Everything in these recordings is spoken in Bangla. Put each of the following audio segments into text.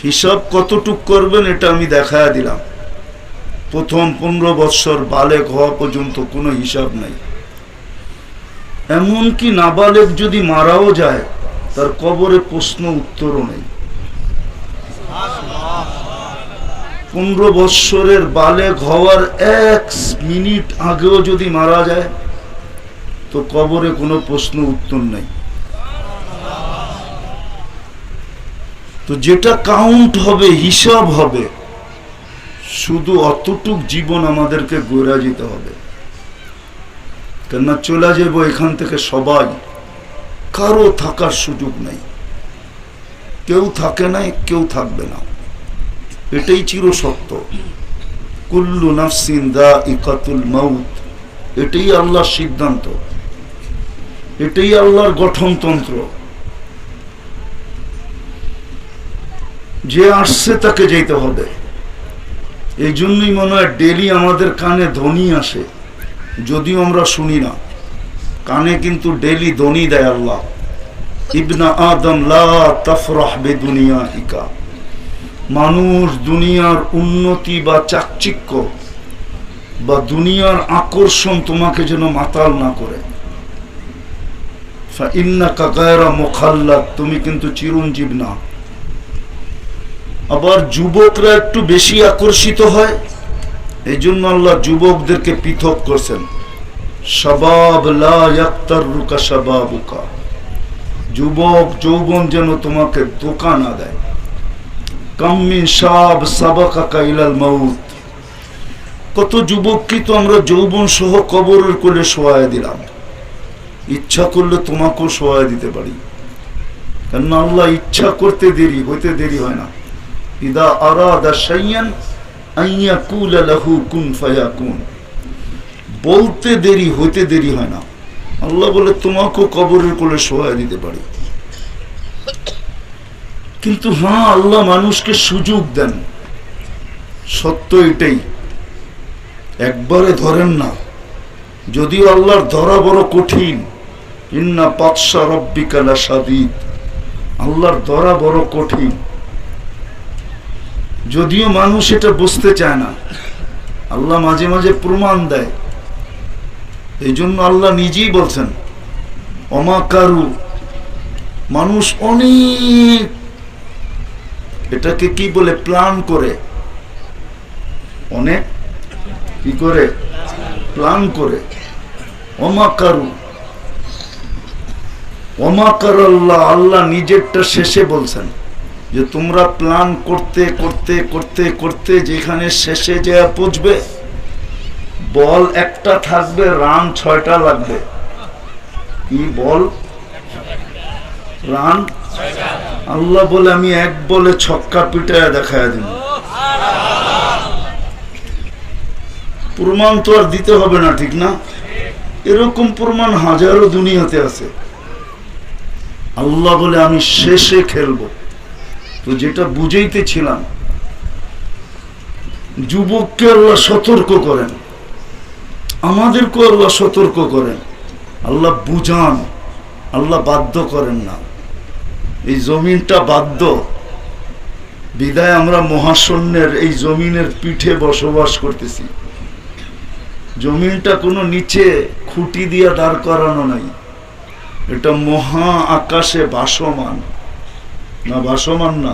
হিসাব কতটুক করবেন এটা আমি দেখায়া দিলাম। প্রথম 15 বৎসর বালেগ হওয়া পর্যন্ত কোনো হিসাব নাই। এমনকি নাবালেগ যদি মারাও যায় তার কবরে প্রশ্ন উত্তরও নেই। 15 বৎসরের বালেগ হওয়ার 1 মিনিট আগেও যদি মারা যায় তো কবরে কোনো প্রশ্ন উত্তর নেই। তো যেটা কাউন্ট হবে, হিসাব হবে, শুধু অতটুক জীবন আমাদেরকে গড়া যেতে হবে। কেননা চলে যাবো এখান থেকে সবাই, কারো থাকার সুযোগ নাই। কেউ থাকে নাই, কেউ থাকবে না, এটাই চিরসত্য। কুল্লু নাফসিন যায়িকাতুল মাউত, এটাই আল্লাহর সিদ্ধান্ত, এটাই আল্লাহর গঠনতন্ত্র। যে আসছে তাকে যেতে হবে। এই জন্যই মনে হয় ডেলি আমাদের কানে ধ্বনি আসে, যদিও আমরা শুনি না। কানে কিন্তু ডেলি ধ্বনি দেয় আল্লাহ, ইবনা আদম লা তাফরাহ বিদুনিয়াহিকা। মানুষ দুনিয়ার উন্নতি বা চাকচিক্য বা দুনিয়ার আকর্ষণ তোমাকে যেন মাতাল না করে। ফাইন্নাকা গায়রা মুখাল্লাদ, তুমি কিন্তু চিরঞ্জীব না। আবার যুবকরা একটু বেশি আকর্ষিত হয়, এই জন্য আল্লাহ যুবকদেরকে পৃথক করছেন। শাবাব লা ইয়াক্তারুকা শাবাবুকা, যুবক যৌবন যেন তোমাকে ধোঁকা না দেয়। কাম মিন শাব সাবাকাকা ইলাল মাউত, কত যুবককে তো আমরা যৌবন সহ কবরের কোলে শোয়ায় দিলাম। ইচ্ছা করলে তোমাকেও শোয়ায় দিতে পারি, কারণ আল্লাহ ইচ্ছা করতে দেরি হইতে দেরি হয় না। ইদা আরাদা শাইয়ান আন ইয়াকুলা লাহু কুন ফায়াকুন, বলতে দেরি হইতে দেরি হয় না। আল্লাহ বলে তোমাকেও কবরের কোলে শোয়ায় দিতে পারি। কিন্তু হ্যাঁ, আল্লাহ মানুষকে সুযোগ দেন, সত্য এটাই। একবারে ধরেন না, যদিও আল্লাহর ধরা বড় কঠিন। ইন্না বাতশা রাব্বিকা লাশাদীদ, আল্লাহর ধরা বড় কঠিন। যদিও মানুষ এটা বুঝতে চায় না, আল্লাহ মাঝে মাঝে প্রমাণ দেয়। এই জন্য আল্লাহ নিজেই বলছেন অমাকারু, মানুষ অনেক এটাকে কি বলে প্ল্যান করে, অনেক কি করে প্ল্যান করে। অমাকারু অমাকার আল্লাহ, আল্লাহ নিজেরটা শেষে বলছেন যে তোমরা প্ল্যান করতে করতে করতে করতে যেখানে শেষে যে পৌঁছবে, বল একটা থাকবে, রান 6টা লাগবে। কি বল? রান। আল্লাহ বলে আমি এক বলে ছক্কা পিটায় দেখায় দিব। প্রমাণ তো আর দিতে হবে না, ঠিক না? এরকম প্রমাণ হাজারো দুনিয়াতে আছে। আল্লাহ বলে আমি শেষে খেলবো। তো যেটা বুঝাইতেছিলাম, যুবককে আল্লাহ সতর্ক করেন, আমাদেরকে আল্লাহ সতর্ক করেন। আল্লাহ বুঝান, আল্লাহ বাধ্য করেন না। এই জমিনটা বাধ্য, বিদায় আমরা মহাশূন্যের এই জমিনের পিঠে বসবাস করতেছি। জমিনটা কোনো নিচে খুঁটি দিয়া দাঁড় করানো নাই, এটা মহা আকাশে ভাসমান। না ভাসমান না?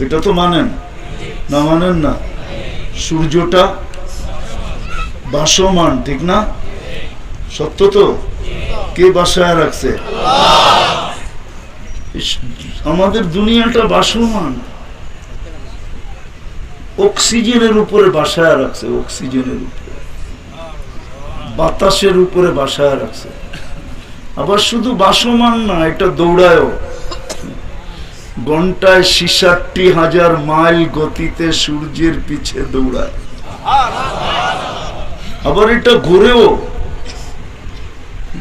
এটা তো মানেন না? মানেন না? সূর্যটা ভাসমান, ঠিক না? সত্য তো? কে বাসায় রাখছে? আমাদের দুনিয়াটা ভাসমান, অক্সিজেনের উপরে বাসায় রাখছে, অক্সিজেনের উপরে, বাতাসের উপরে বাসায় রাখছে। আবার শুধু ভাসমান না, এটা দৌড়ায়ও। ঘন্টায় 66,000 মাইল গতিতে সূর্যের পিছে দৌড়ায়। আবার এটা ঘুরেও,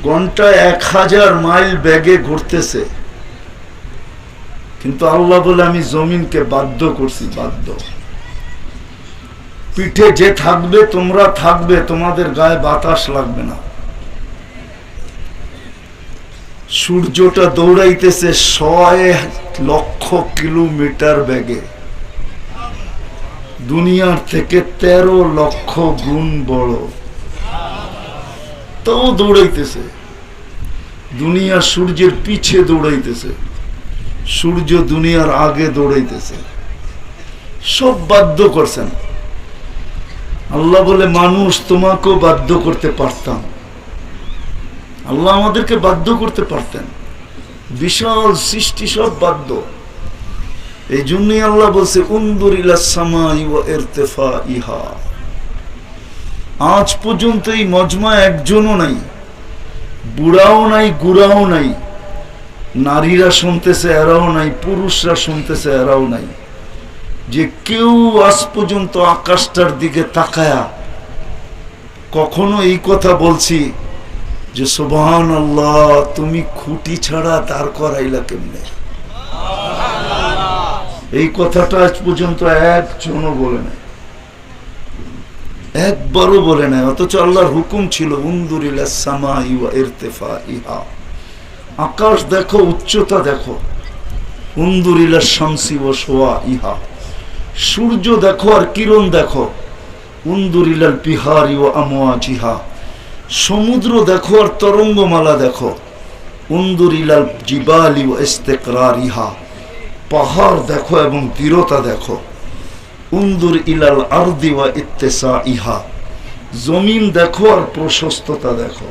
ঘন্টায় 1000 মাইল বেগে ঘুরতেছে। কিন্তু আল্লাহ বলে আমি জমিনকে বাধ্য করছি, বাধ্য। পিঠে যে থাকবে তোমরা থাকবে, তোমাদের গায়ে বাতাস লাগবে না। সূর্যটা দৌড়াইতেছে 100,00,000 কিলোমিটার বেগে, দুনিয়ার থেকে 13 লক্ষ গুণ বড়, তাও দৌড়াইতেছে। দুনিয়া সূর্যের পিছে দৌড়াইতেছে, সূর্য দুনিয়ার আগে দৌড়াইতেছে। সব বাধ্য করছেন আল্লাহ। বলে মানুষ তোমাকেও বাধ্য করতে পারতাম, আল্লাহ আমাদেরকে বাধ্য করতে পারতেন। বিশাল সৃষ্টি সব বাধ্য। এই জন্যই আল্লাহ বলছে উনদুর ইলাস সামাই ওয়া ইরতিফাইহা। আজ পর্যন্ত এই মজমা একজনও নাই, বুড়াও নাই, গুড়াও নাই, নারীরা শুনতেছে এরাও নাই, পুরুষরা শুনতেছে এরাও নাই, যে কেউ আজ পর্যন্ত আকাশটার দিকে তাকায়া কখনো এই কথা বলছি যে সুবহানাল্লাহ, তুমি খুঁটি ছাড়া দাঁড় করাইলা কেমনে? এই কথাটা আজ পর্যন্ত একজনও বলে নাই, একবারও বলে নাই। অথচ আল্লাহর হুকুম ছিল উনদুর ইলাস সামাই ওয়া ইরতিফাইহা, আকাশ দেখো, উচ্চতা দেখো। উনদুর ইলাস শামসি ওয়া শুআইহা, সূর্য দেখো আর কিরণ দেখো। উনদুর ইলাল বিহারি ওয়া আমওয়াজিহা, সমুদ্র দেখো আর তরঙ্গমালা দেখো। উনদুর ইলাল জিবালি ওয়া ইস্তিকরারিহা, পাহাড় দেখো এবং দৃঢ়তা দেখো। উনদুর ইলাল আরদি ওয়া ইত্তিসাইহা, জমিন দেখো আর প্রশস্ততা দেখো।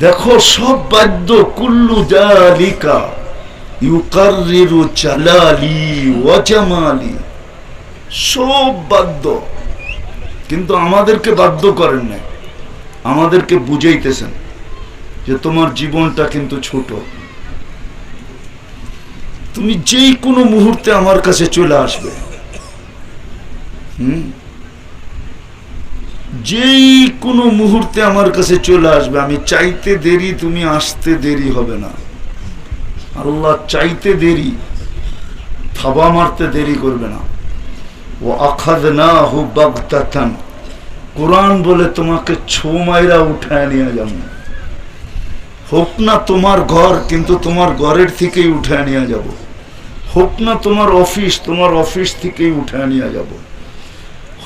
দেখো সব বাদ্য, কুল্লু যালিকা ইউকাররিরু জালালি ওয়া জামালি, সব বাদ্য। কিন্তু আমাদেরকে বাধ্য করেন নাই, আমাদেরকে বুঝাইতেছেন যে তোমার জীবনটা কিন্তু ছোট, তুমি যেই কোনো মুহূর্তে আমার কাছে চলে আসবে। যেই কোনো মুহূর্তে আমার কাছে চলে আসবে, আমি চাইতে দেরি, তুমি আসতে দেরি হবে না। আল্লাহ চাইতে দেরি, থাবা মারতে দেরি করবে না। ও আখাযনাহু বাগতাতান, কোরআন বলে তোমাকে ছো মাইরা উঠায় নিয়ে যাব। হোক না তোমার ঘর, কিন্তু তোমার ঘরের থেকেই উঠায় নিয়ে যাব। হোক না তোমার অফিস, তোমার অফিস থেকেই উঠায় নিয়ে যাব।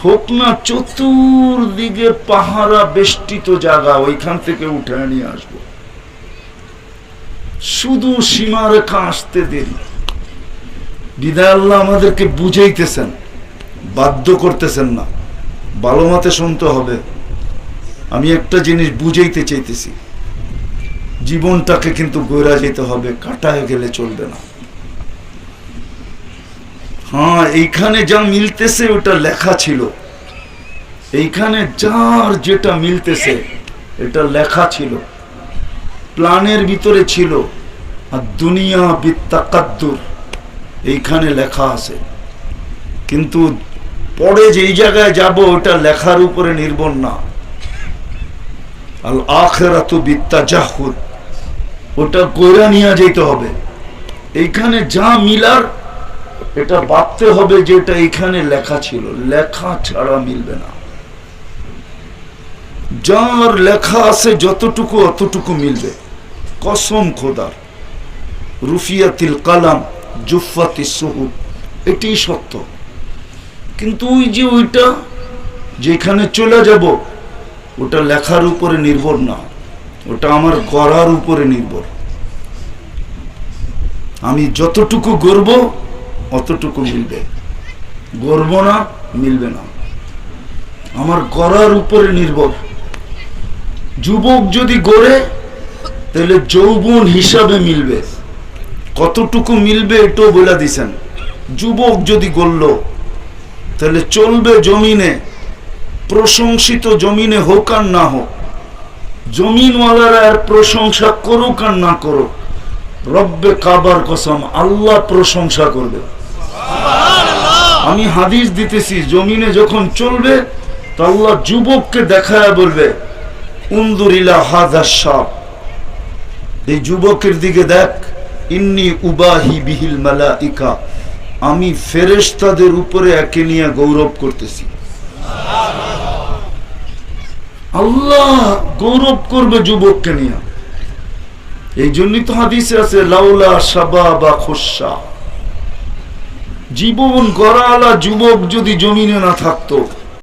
হোক না চতুর্দিকে পাহারা বেষ্টিত জায়গা, ওইখান থেকে উঠায় নিয়ে আসবো। শুধু সীমারেখা আসতে দেরি। বিদায় আল্লাহ আমাদেরকে বুঝাইতেছেন, বাধ্য করতেছেন না। ভালো মতে শুনতে হবে। আমি একটা জিনিস বুঝাইতে চাইতেছি, জীবনটাকে কিন্তু গড়া যেতে হবে, কাটায় গেলে চলবে না। হ্যাঁ, এইখানে যা মিলতেছে ওটা লেখা ছিল, এইখানে যার যেটা মিলতেছে এটা লেখা ছিল, প্ল্যানের ভিতরে ছিল। আর দুনিয়া বিত্তাকাদ্দুর এইখানে লেখা আছে, কিন্তু পরে যেই জায়গায় যাব ওটা লেখার উপরে নির্ভর না। আল আখিরাতু বিত্তাজাহুদ, ওটা কইরা নিয়ে যেতে হবে। এইখানে যা মিলার এটা ভাবতে হবে যে এটা এইখানে লেখা ছিল, লেখা ছাড়া মিলবে না। যার লেখা আছে যতটুকু অতটুকু মিলবে, কসম খোদার। রুফিয়াতিল কালাম জুফাতিস সুহুব, এটাই সত্য। কিন্তু ওই যে ওইটা যেখানে চলে যাব ওটা লেখার উপরে নির্ভর না, ওটা আমার গড়ার উপরে নির্ভর। আমি যতটুকু গড়ব অতটুকু মিলবে, গড়ব না মিলবে না, আমার গড়ার উপরে নির্ভর। যুবক যদি গড়ে তাহলে যৌবন হিসাবে মিলবে, কতটুকু মিলবে এটাও বলে দিছেন। যুবক যদি গড়ল তাহলে চলবে জমিনে, প্রশংসিত জমিনে হোক আর না হোক, জমিনওয়ালারা আর প্রশংসা করুক আর না করুক, রব্বে কাবার কসম আল্লাহ প্রশংসা করবে। আমি হাদিস দিতেছি, জমিনে যখন চলবে তো আল্লাহ যুবককে দেখায় বলবে উনদুর ইলা হাযা শাব, এই যুবকের দিকে দেখ, ইন্নী উবাহি বিহিল মালাইকা, আমি ফেরেশতাদের উপরে একে নিয়ে গৌরব করতেছি। আল্লাহ গৌরব করবে যুবককে নিয়ে। এই জন্যই তো হাদিসে আছে লাউলা শাবাবা খুশা, জীবন গড়ালা যুবক যদি জমিনে না থাকতো